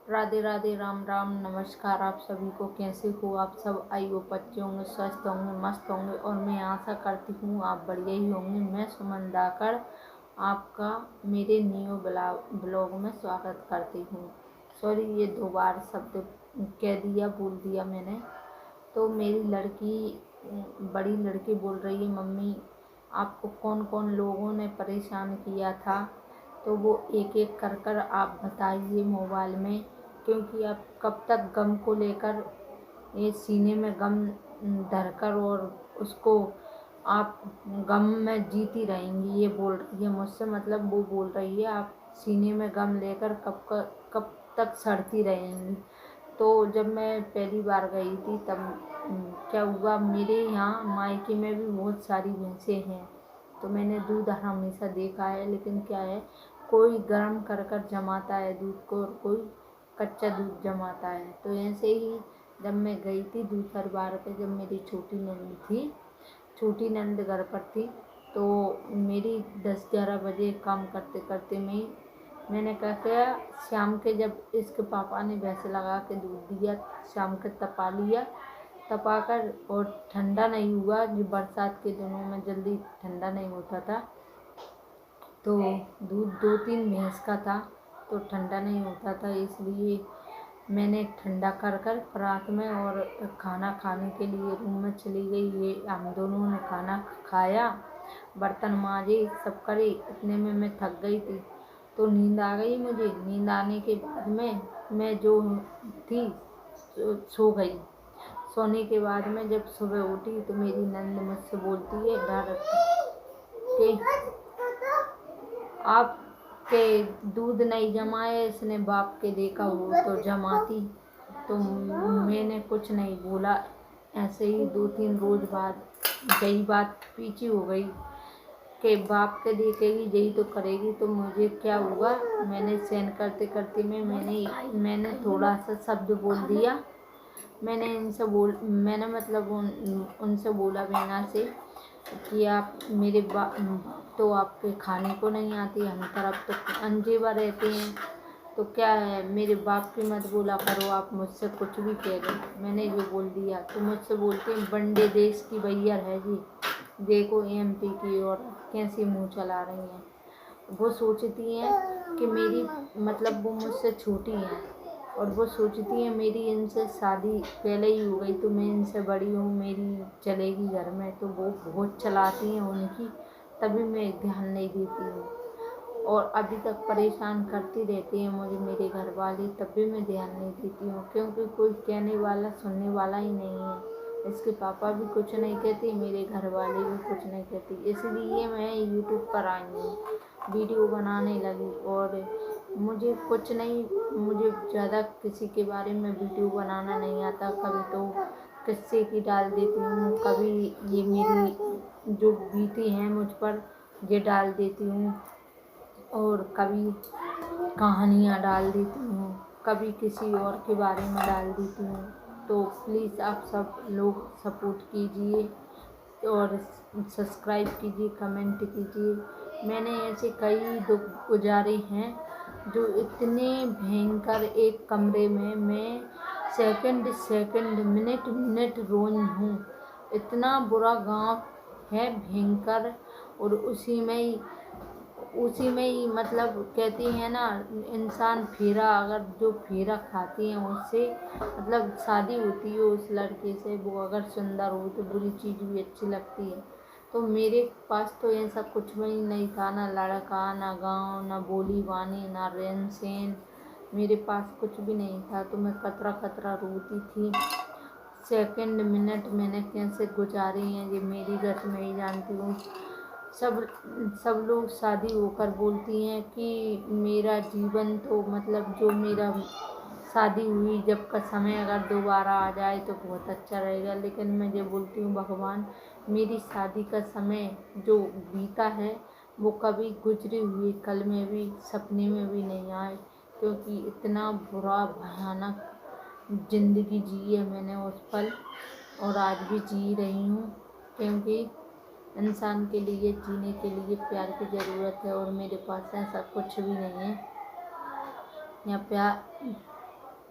राधे राधे, राम राम, नमस्कार आप सभी को। कैसे हो आप सब? आई होप अच्छे होंगे, स्वस्थ होंगे, मस्त होंगे और मैं आशा करती हूँ आप बढ़िया ही होंगे। मैं सुमन धाकड़ आपका मेरे न्यू ब्लॉग में स्वागत करती हूँ। सॉरी, ये 2 बार शब्द कह दिया, बोल दिया मैंने। तो मेरी लड़की, बड़ी लड़की बोल रही है, मम्मी आपको कौन कौन लोगों ने परेशान किया था? तो वो एक एक कर कर आप बताइए मोबाइल में, क्योंकि आप कब तक गम को लेकर, ये सीने में गम धरकर और उसको आप गम में जीती रहेंगी। ये बोल रही है मुझसे, मतलब वो बोल रही है आप सीने में गम लेकर कब तक सड़ती रहेंगी। तो जब मैं पहली बार गई थी तब क्या हुआ, मेरे यहाँ मायके में भी बहुत सारी भैंसें हैं, तो मैंने दूध हमेशा देखा है। लेकिन क्या है, कोई गर्म कर कर जमाता है दूध को और कोई कच्चा दूध जमाता है। तो ऐसे ही जब मैं गई थी दूसरी बार पे, जब मेरी छोटी नंद थी, छोटी नंद घर पर थी, तो मेरी 10-11 बजे काम करते करते मैंने क्या किया, शाम के जब इसके पापा ने भैंस लगा के दूध दिया, शाम के तपा लिया, तपाकर, और ठंडा नहीं हुआ, जो बरसात के दिनों में जल्दी ठंडा नहीं होता था, तो दूध 2-3 भैंस का था तो ठंडा नहीं होता था, इसलिए मैंने ठंडा कर कर परात में और खाना खाने के लिए रूम में चली गई। ये हम दोनों ने खाना खाया, बर्तन मांजे, सब करे, इतने में मैं थक गई थी, तो नींद आ गई मुझे। नींद आने के बाद में मैं जो थी सो गई। सोने के बाद में जब सुबह उठी तो मेरी नंद मुझसे बोलती है डायरेक्ट कि आपके दूध नहीं जमाए, इसने बाप के देखा हो तो जमाती। तो मैंने कुछ नहीं बोला। ऐसे ही 2-3 रोज बाद यही बात पीछे हो गई कि बाप के देखेगी यही तो करेगी। तो मुझे क्या हुआ, मैंने सहन करते करते मैंने थोड़ा सा शब्द बोल दिया। मैंने मतलब उनसे बोला बिना से कि आप मेरे तो आपके खाने को नहीं आती, हम तरफ तो अंजेवा रहते हैं, तो क्या है, मेरे बाप की मत बोला करो, आप मुझसे कुछ भी कह दो। मैंने जो बोल दिया तो मुझसे बोलते हैं बंडे देश की भैया है जी, देखो एमपी की और कैसी मुंह चला रही हैं। वो सोचती हैं कि मेरी, मतलब वो मुझसे छोटी हैं और वो सोचती हैं मेरी इनसे शादी पहले ही हो गई, तो मैं इनसे बड़ी हूँ, मेरी चलेगी घर में। तो वो बहुत चलाती हैं उनकी, तभी मैं ध्यान नहीं देती हूँ और अभी तक परेशान करती रहती हैं मुझे मेरे घर वाले, तब भी मैं ध्यान नहीं देती हूँ, क्योंकि कोई कहने वाला सुनने वाला ही नहीं है। इसके पापा भी कुछ नहीं कहते, मेरे घर वाले भी कुछ नहीं कहते, इसलिए मैं यूट्यूब पर आई हूँ, वीडियो बनाने लगी। और मुझे कुछ नहीं, मुझे ज़्यादा किसी के बारे में वीडियो बनाना नहीं आता। कभी तो किस्से की डाल देती हूँ, कभी ये मेरी जो बीती हैं मुझ पर ये डाल देती हूँ, और कभी कहानियाँ डाल देती हूँ, कभी किसी और के बारे में डाल देती हूँ। तो प्लीज़ आप सब लोग सपोर्ट कीजिए और सब्सक्राइब कीजिए, कमेंट कीजिए। मैंने ऐसे कई दुख गुजारे हैं जो इतने भयंकर, एक कमरे में मैं सेकंड सेकंड, मिनट मिनट रोई हूँ। इतना बुरा गांव है, भयंकर। और उसी में ही मतलब कहती हैं ना, इंसान फेरा, अगर जो फेरा खाती हैं उससे, मतलब शादी होती है उस लड़के से, वो अगर सुंदर हो तो बुरी चीज़ भी अच्छी लगती है। तो मेरे पास तो ऐसा कुछ भी नहीं था, ना लड़का, ना गांव, ना बोली बानी, ना रहन सहन, मेरे पास कुछ भी नहीं था। तो मैं कतरा कतरा रोती थी। सेकंड मिनट मैंने कैसे गुजारे हैं ये मेरी गत में ही जानती हूँ। सब लोग शादी होकर बोलती हैं कि मेरा जीवन तो, मतलब जो मेरा शादी हुई जब का समय अगर दोबारा आ जाए तो बहुत अच्छा रहेगा, लेकिन मैं ये बोलती हूँ भगवान, मेरी शादी का समय जो बीता है वो कभी गुजरी हुई कल में भी, सपने में भी नहीं आए, क्योंकि इतना बुरा भयानक ज़िंदगी जी है मैंने उस पल, और आज भी जी रही हूँ, क्योंकि इंसान के लिए जीने के लिए प्यार की ज़रूरत है, और मेरे पास ऐसा कुछ भी नहीं है। या प्यार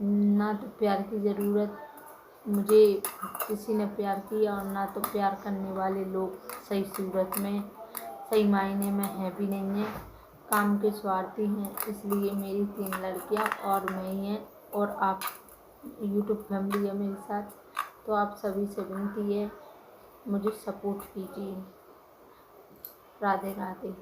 ना तो प्यार की ज़रूरत मुझे किसी ने प्यार किया और ना तो प्यार करने वाले लोग सही सूरत में सही मायने में है भी नहीं है, काम के स्वार्थी हैं। इसलिए मेरी 3 लड़कियां और मैं ही हैं और आप यूट्यूब फैमिली है मेरे साथ। तो आप सभी से विनती है, मुझे सपोर्ट कीजिए। राधे राधे।